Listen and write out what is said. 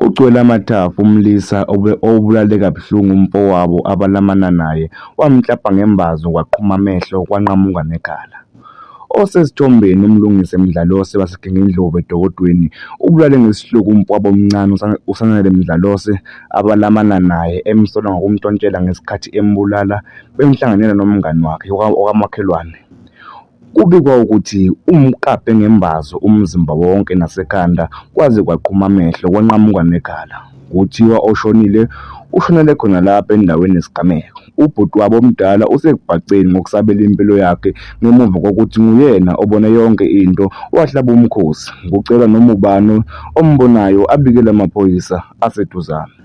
UGcwele Mathafa, umlisa owubulale kabuhlungu umfowabo abalamana naye, wamklabha ngembazo kwaqhuma amehlo kwanqamuka nekhala. Osesithombeni umlungisi Mdlalose waseGingindlovu eDokodweni ubulale ngesihluku umfowabo omncane uSanele Mdlalose abalamana naye emsola ngokumntontshela ngesikhathi embulala bemhlanganyela nomngani wakhe okamakhelwane. Kubikwa ukuthi umklabhe ngembazo umzimba wonke nasekhanda kwaze kwaqhuma amehlo kwanqamuka nekhala. Kuthiwa oshonile ushonele khona lapho endaweni yesigameko. Ubhuti wabo omdala usekubhaceni ngokusabela impilo yakhe ngemuva kokuthi nguyena obone yonke into wahlaba umkhosi. Kucelwa noma ubani ombonayo abikele amaphoyisa aseduzane.